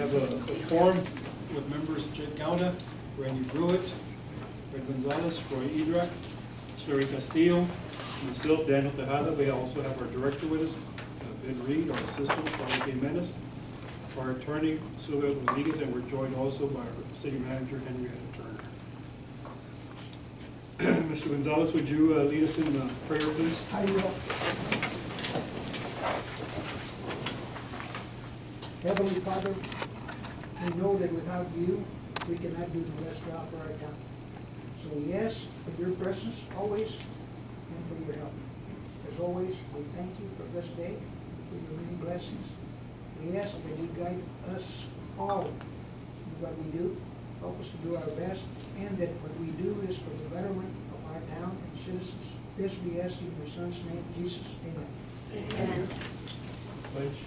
have a quorum with members Jake Gowda, Randy Brewitt, Fred Gonzalez, Roy Edrak, Sherry Castillo, myself, Daniel Tejada. We also have our director with us, Ben Reed, our assistant, Charlie K. Menace, our attorney, Silvia Rodriguez, and we're joined also by our city manager, Henrietta Turner. Mr. Gonzalez, would you lead us in prayer, please? I will. Heavenly Father, we know that without you, we cannot do the best job for our town. So we ask for your presence always and for your help. As always, we thank you for this day, for your many blessings. We ask that you guide us all in what we do, help us to do our best, and that what we do is for the betterment of our town and citizens. This we ask in your Son's name, Jesus. Amen. Amen. Pledge.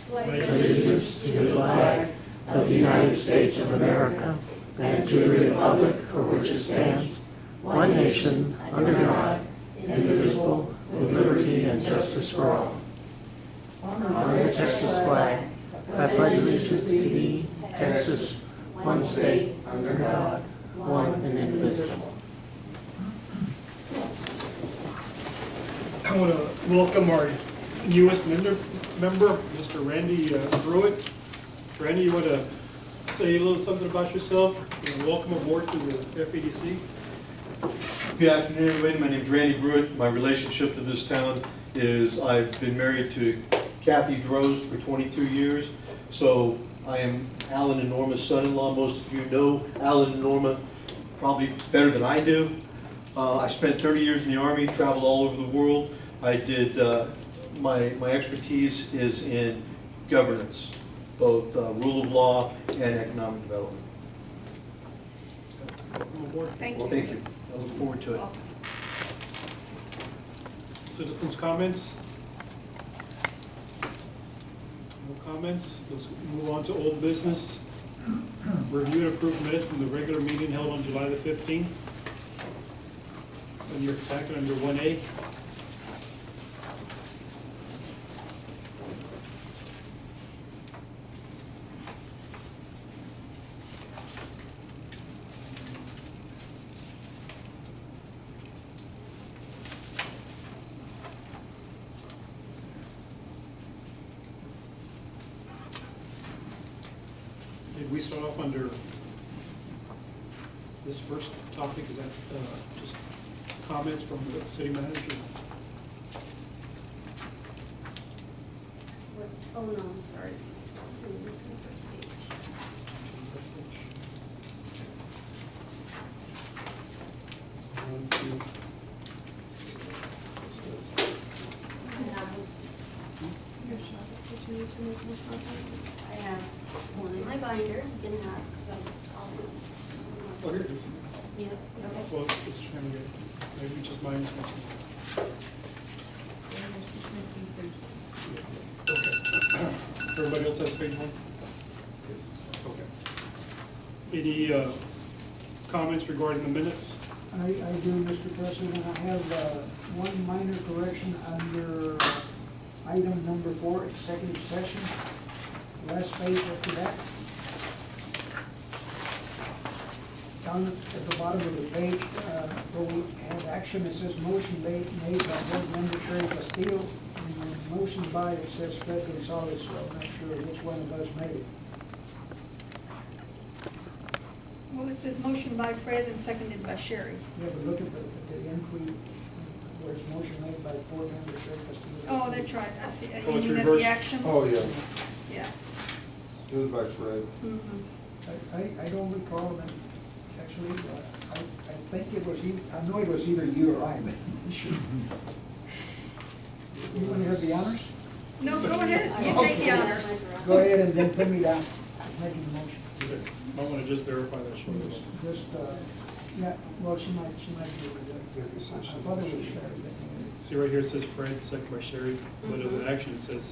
Pledge allegiance to the flag of the United States of America and to the republic for which it stands, one nation, under God, indivisible, with liberty and justice for all. Honor the Texas flag. I pledge allegiance to thee, Texas, one state, under God, one and indivisible. I want to welcome our newest member, Mr. Randy Brewitt. Randy, you want to say a little something about yourself and welcome aboard to the FEDC? Good afternoon, everybody. My name is Randy Brewitt. My relationship to this town is I've been married to Kathy Drost for 22 years. So I am Alan and Norma's son-in-law. Most of you know Alan and Norma probably better than I do. I spent 30 years in the Army, traveled all over the world. I did, my expertise is in governance, both rule of law and economic development. Welcome aboard. Thank Well, you. thank you. I look forward to it. Citizens' comments? No comments. Let's move on to old business. Review and approve minutes from the regular meeting held on July the 15th. It's in your packet under 1A. Did we start off under this first topic? Is that just comments from the city manager? What? Oh no, I'm sorry. I'm missing the first page. One, two. I have one in my binder, didn't have, because I'm all Oh, here it is. Yeah, okay. Well, it's trying to get, maybe just mine is missing. Okay. Everybody else has page one? Yes. Okay. Any comments regarding the minutes? I do, Mr. President. I have one minor correction under item number 4, executive session. Last page after that. Down at the bottom of the page, where we have action, it says motion made by board member Sherry Castillo, and then motion by, it says Fred Gonzalez, so I'm not sure which one of us made it. Well, it says motion by Fred and seconded by Sherry. Yeah, but look at the entry where it's motion made by board member Sherry Castillo. Oh, that's right, I see. Oh, it's You mean at reversed? the action? Oh, yeah, Yeah. it was by Fred. Mm-hmm. I don't recall them, actually, I think it was, I know it was either you or I, but sure. You want to have the honors? No, go ahead, you take the honors. Go ahead and then put me down, making the motion. Might want to just verify that short. Just, yeah, well, she might be with that. I thought it was Sherry. See right here, it says Fred, second by Sherry, but in the action it says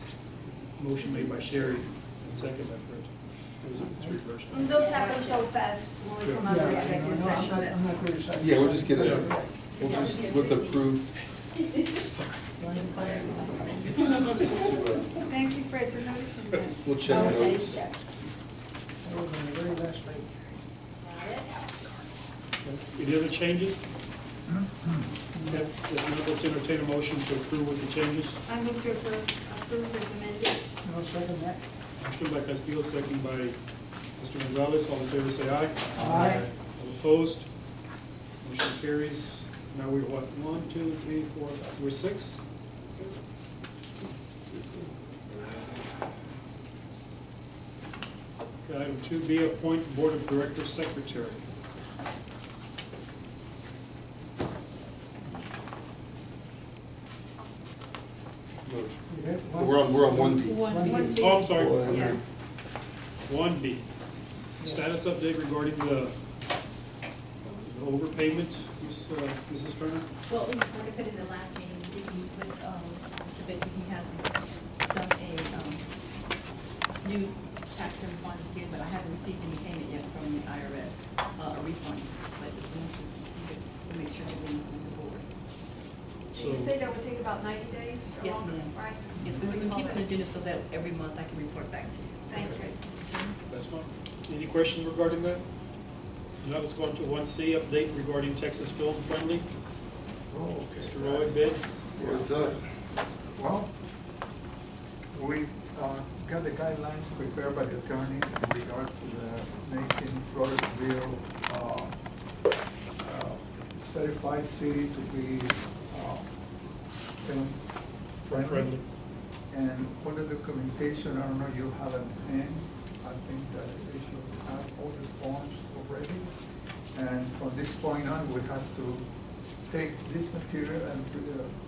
motion made by Sherry and second by Fred. It's reversed. And those happen so fast when we come out of the executive session that. I'm not criticizing. Yeah, we'll just get it, Yeah. we'll just, with the proof. Thank you, Fred, for noticing that. We'll check Okay, those. yes. That was on the very last page. Got it? Any other changes? Let's entertain a motion to approve with the changes. I move to approve as amended. No second that. Motion by Castillo, second by Mr. Gonzalez. All in favor, say aye. Aye. All opposed? Motion carries. Now we're what, 1, 2, 3, 4, 5, we're 6? Okay, item 2B, appoint Board of Directors Secretary. We have one. We're on 1B. One B. Oh, I'm sorry. Yeah. 1B, status update regarding the overpayment, Mrs. Turner? Well, like I said in the last meeting, we did meet with, Mr. Baker, he has done a, new tax refund here, but I haven't received any payment yet from the IRS, a refund, but once we receive it, we'll make sure that we move the board. So- Did you say that would take about 90 days? or Yes, longer, ma'am. Right? Yes, but we can keep it on the agenda so that every month I can report back to you. Thank you. That's fine. Any questions regarding that? Now let's go on to 1C, update regarding Texas Film Friendly. Mr. Roy, bid. What's that? Well, we've got the guidelines prepared by the attorneys in regard to the making Floresville certified city to be film friendly. Friendly. And for the documentation, I don't know, you have a pen, I think that they should have all the forms already. And from this point on, we have to take this material and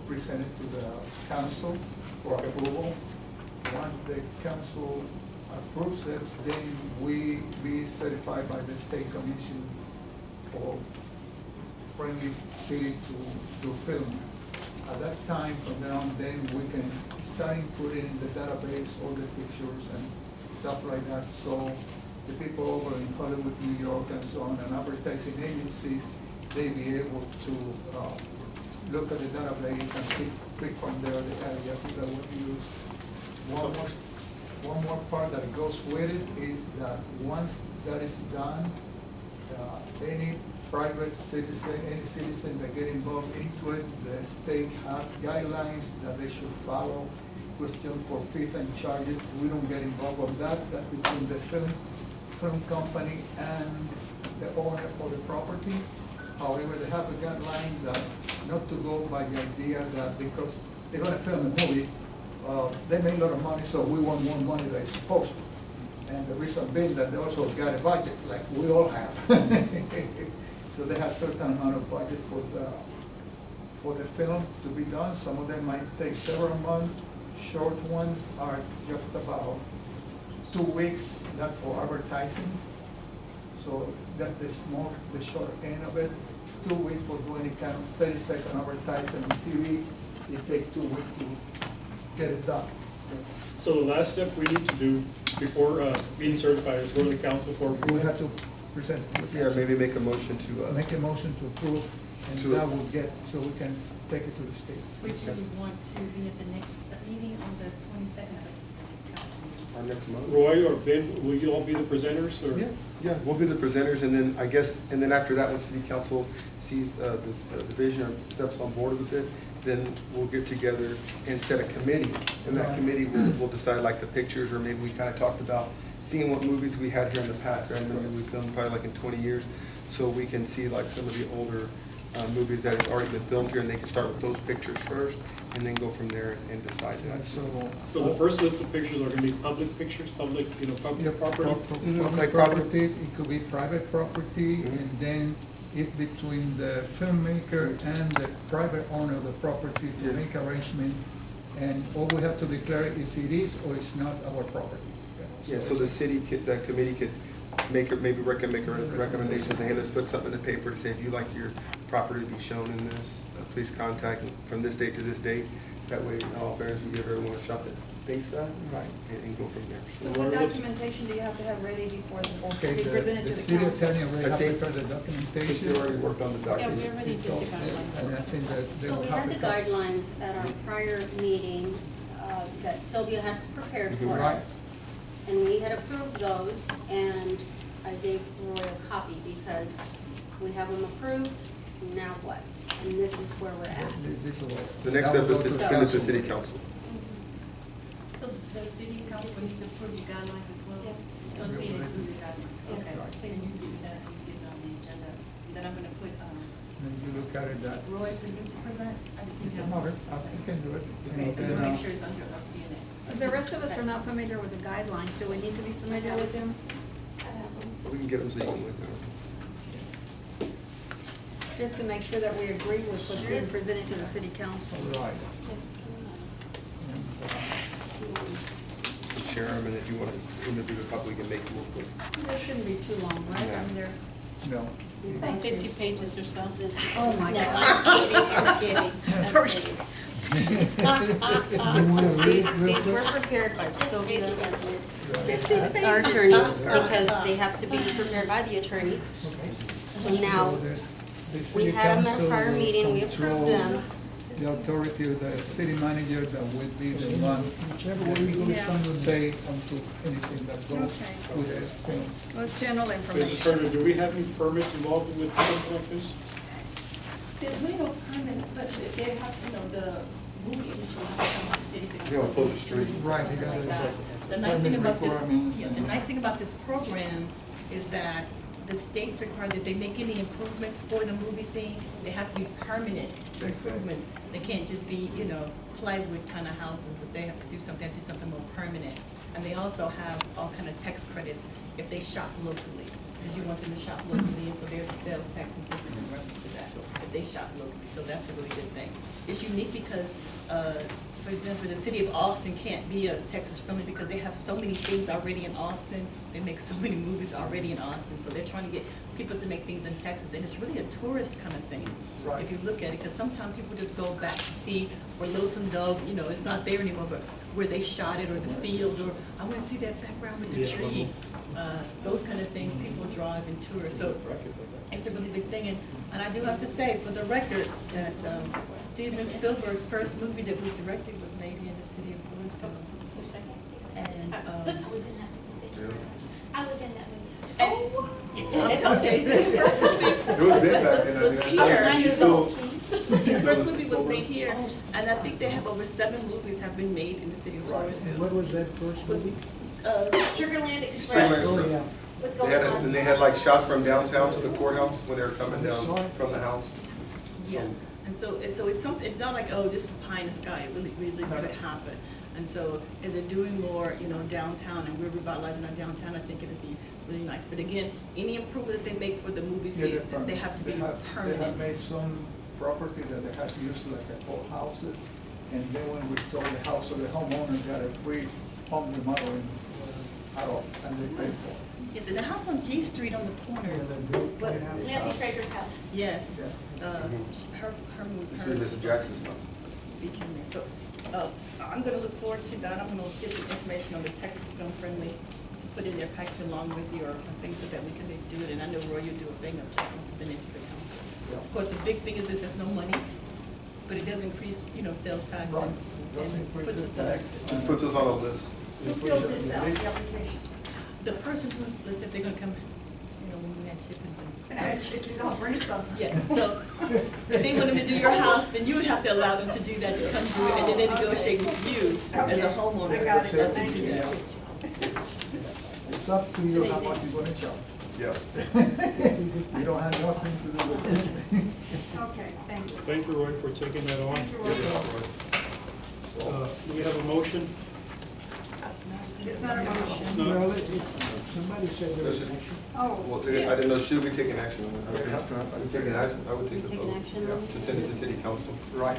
present it to the council for approval. Once the council approves it, then we be certified by the state commission for friendly city to film. At that time, from then on, then we can start putting in the database all the pictures and stuff like that. So the people over in Hollywood, New York, and so on, and advertising agencies, they be able to look at the database and click from there the area that we use. One more part that goes with it is that once that is done, any private citizen, any citizen that get involved into it, the state has guidelines that they should follow. Question for fees and charges, we don't get involved with that. That's between the film company and the owner of the property. However, they have a guideline that not to go by the idea that because they're gonna film a movie, they make a lot of money, so we want more money than they're supposed to. And the reason being that they also got a budget, like we all have. So they have certain amount of budget for the film to be done. Some of them might take several months. Short ones are just about 2 weeks, not for advertising. So that is more the short end of it. 2 weeks for doing any kind of 30-second advertising on TV. It takes 2 weeks to get it done. So the last step we need to do before being certified is go to the council for We approval. have to present. Yeah, maybe make a motion to, Make a motion to approve, and To- that will get, so we can take it to the state. Which we want to be at the next meeting on the 22nd of the council meeting. our next month. Roy or Ben, will you all be the presenters, or? Yeah. Yeah, we'll be the presenters, and then I guess, and then after that, when city council sees the vision or steps on board with it, then we'll get together and set a committee. And that Right. committee will decide like the pictures, or maybe we kind of talked about seeing what movies we had here in the past. Right? I remember we filmed probably like in 20 years, so we can see like some of the older movies that have already been filmed here, and they can start with those pictures first, and then go from there and decide that. So. So the first list of pictures are gonna be public pictures, public, Yeah, public property? Mhm, Public like property. property, it could be private property, Mhm. and then it's between the filmmaker and the private owner of the property to Yeah. make arrangement. And all we have to declare is it is or it's not our property. Yeah, so the city, that committee could make, maybe make a recommendation, say, hey, let's put something in the paper to say, if you like your property to be shown in this, please contact from this date to this date. That way, in all fairness, we give everyone a shot that thinks that, Right. and go from there. So what documentation do you have to have ready before Okay, be presented the to the city council? attorney already I have think- prepared the I think documentation. they already worked on the Yeah, we document. already did the guidelines. And I think that they So will we have had the to come. guidelines at our prior meeting that Sylvia had prepared for Right. us. And we had approved those, and I gave Roy a copy because we have them approved, now what? And this is where we're at. This is The next step is to send it to city council. So the city council needs to approve your guidelines as well? Yes. So see it through your guidelines, Yes. okay. And you do that, you get it on the agenda. Then I'm gonna put, And you look at it that. Roy for you to present. I just need to. Okay, I can do it. Okay, And and then, make sure it's under our CNA. The rest of us are not familiar with the guidelines. Do we need to be familiar with them? We can get them so you can look at them. Just to make sure that we agree with what's being presented to the city council. Right. And, Share them, and if you want to individual copy, we can make them real quick. They shouldn't be too long, right? I mean, they're, No. thank you. 50 pages or so. Oh, my No, God. I'm kidding, I'm kidding. These were prepared by Sylvia, our attorney, because they have to be prepared by the attorney. So now, we had them at a prior meeting, we approved them. The authority of the city manager that will be the one Whichever way you go, it's fine to with me. say onto anything that goes Okay. with the thing. Well, it's general Mrs. information. Turner, do we have any permits involved with something like this? There's really no permits, but they have, the movie industry has to come to the city. to You know, close the street. Right, something you gotta- like that. The nice thing about this, requirements yeah, and- the nice thing about this program is that the states require that they make any improvements for the movie scene, they have to be permanent improvements. They can't just be, plywood kind of houses. If they have to do something, they have to do something more permanent. And they also have all kind of tax credits if they shop locally, because you want them to shop locally, and so there's a sales tax incentive in reference to that, if they shop locally. So that's a really good thing. It's unique because, for example, the city of Austin can't be a Texas friendly because they have so many things already in Austin. They make so many movies already in Austin, so they're trying to get people to make things in Texas, and it's really a tourist kind of thing. Right. If you look at it, because sometimes people just go back to see where Lonesome Dove, it's not there anymore, but where they shot it, or the field, or I want to see that background with the Yeah. tree. Those kind of things people drive and tour, so it's a really big thing. And I do have to say, for the record, that Steven Spielberg's first movie that was directed was made here in the city of Louisville. And I was in that movie. I was in that movie. I'm telling you, his first movie It was big back then. was I was here. 9 years old. His first movie was made here, and I think they have over 7 movies have been made in the city of And what Floresville. was that first Was, movie? Sugarland Express Sugarland. Oh, yeah. with They had, Goldie and they had like shots from downtown to the courthouse when they were coming down from the house. yeah, and so it's something. It's not like, oh, this is pie in the sky. It really could happen. And so as they're doing more, downtown, and we're revitalizing our downtown, I think it'd be really nice. But again, any improvement that they make for the movie theater, they have to be They have permanent. made some property that they have used like a whole houses, and then when we sold the house, so the homeowner got a free home remodeling at all, and they paid for it. Yes, and the house on G Street on the corner. What? Nancy Traeger's house. Yes, Yeah. her It's really Mr. Jackson's house. feature in there. So, I'm gonna look forward to that. I'm gonna get some information on the Texas Film Friendly to put in their package along with your things so that we can do it. And I know Roy, you'll do a thing of talking to the next big council. Of course, the big thing is there's no money, but it does increase, sales tax Right. and puts us on. Just puts us on a list. Who fills this out, the application? The person who's, let's say if they're gonna come, when we had chickens and. Actually, I'll bring some. Yeah, so if they wanted to do your house, then you would have to allow them to do that, to come do it, and then they negotiate with you as a homeowner. I got it. to do Thank you. that. It's up to you how much you're gonna charge. Yeah. You don't have nothing to do with it. Okay, thank you. Thank you, Roy, for taking that on. Thank you, Roy. Do we have a motion? It's not a motion. No. Well, somebody said there was an action. Oh, Well, I didn't know, should we take an action on it? I would take an action, I would take a Take an vote. action on it? To send it to city council. Right.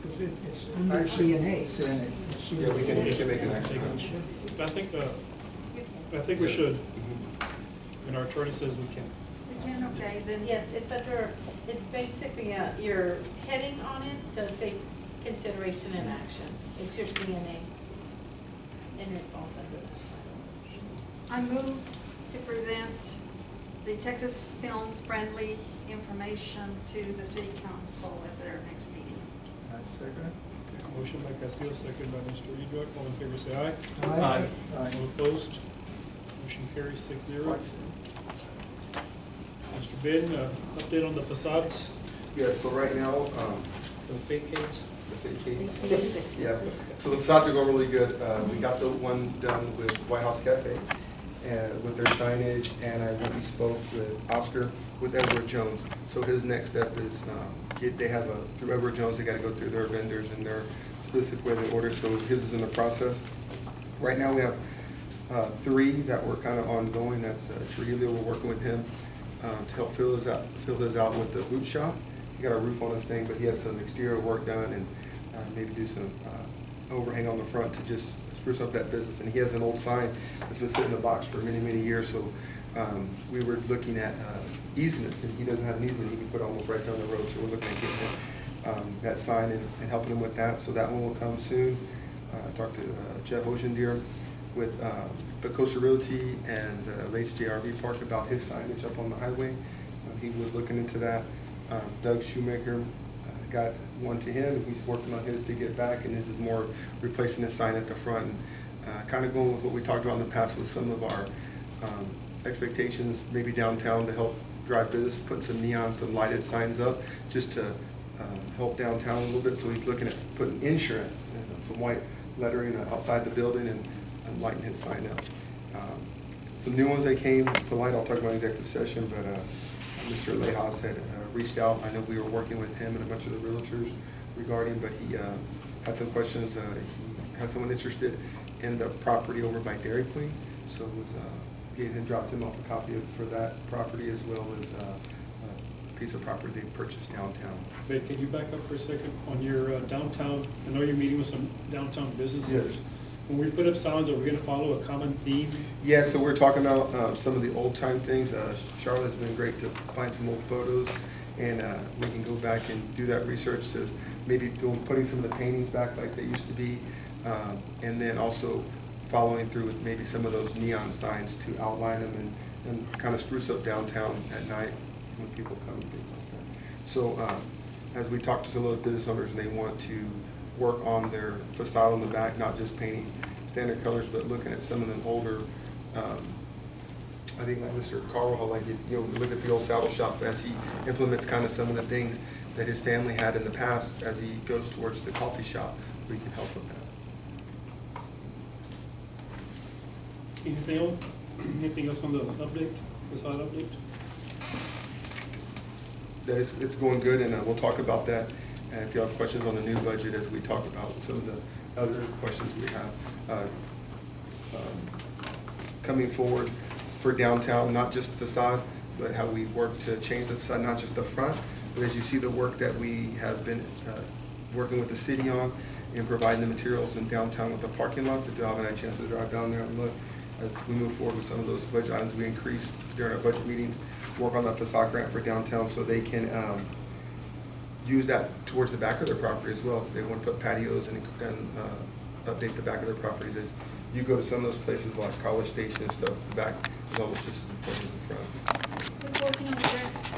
Because it's under CNA. CNA. Yeah, we can make an action Take on it. it. I think we should, Mhm. and our attorney says we can. again, okay, then. Yes, it's under, it's basically, your heading on it does say consideration and action. It's your CNA. And it falls under that. I move to present the Texas Film Friendly information to the city council at their next meeting. I second it. Motion by Castillo, second by Mr. Idrak. All in favor, say aye. Aye. All opposed? Motion carries 6-0. Mr. Ben, update on the facades, Yeah, so right now, the facades. the Fedc. Yeah, so the facades are going really good. We got the one done with White House Cafe and with their signage, and I went and spoke with Oscar with Edward Jones. So his next step is, they have through Edward Jones, they got to go through their vendors and their specific way they order. So his is in the process. Right now we have 3 that were kind of ongoing. That's Trujillo, we're working with him to help fill his out with the boot shop. He got a roof on his thing, but he had some exterior work done and maybe do some overhang on the front to just spruce up that business. And he has an old sign that's been sitting in the box for many, many years. So we were looking at easements, and he doesn't have an easement. He can put almost right down the road. So we're looking at getting him that sign and helping him with that. So that one will come soon. I talked to Jeff Oceandeer with the Coastal Realty and Lace JRV Park about his signage up on the highway. He was looking into that. Doug Shoemaker got one to him, and he's working on his to get back, and this is more replacing the sign at the front, and kind of going with what we talked about in the past with some of our expectations, maybe downtown to help drive business, putting some neon, some lighted signs up, just to help downtown a little bit. So he's looking at putting insurance and some white lettering outside the building and lighting his sign up. Some new ones that came to light, I'll talk about in executive session, but Mr. Lejas had reached out. I know we were working with him and a bunch of the realtors regarding, but he had some questions. He has someone interested in the property over by Dairy Queen, so it was dropped him off a copy for that property, as well as a piece of property they purchased downtown. Ben, can you back up for a second on your downtown? I know you're meeting with some downtown business owners. Yes. When we put up signs, are we going to follow a common theme? Yeah, so we're talking about some of the old time things. Charlotte's been great to find some old photos, and we can go back and do that research to maybe putting some of the paintings back like they used to be, and then also following through with maybe some of those neon signs to outline them and kind of spruce up downtown at night when people come and things like that. So as we talk to some of the business owners, and they want to work on their facade on the back, not just painting standard colors, but looking at some of them older, I think like Mr. Carl, like, look at the old saddle shop as he implements kind of some of the things that his family had in the past as he goes towards the coffee shop. We can help with that. Anything else? Anything else on the update, facade update? It's going good, and we'll talk about that. And if you have questions on the new budget, as we talk about some of the other questions we have coming forward for downtown, not just the facade, but how we work to change the facade, not just the front, but as you see the work that we have been working with the city on and providing the materials in downtown with the parking lots. If you haven't had a chance to drive down there and look, as we move forward with some of those budget items we increased during our budget meetings, work on that facade grant for downtown so they can use that towards the back of their property as well. If they want to put patios and update the back of their properties. As you go to some of those places like College Station and stuff, the back is almost just as important as the front. Who's working on the grant?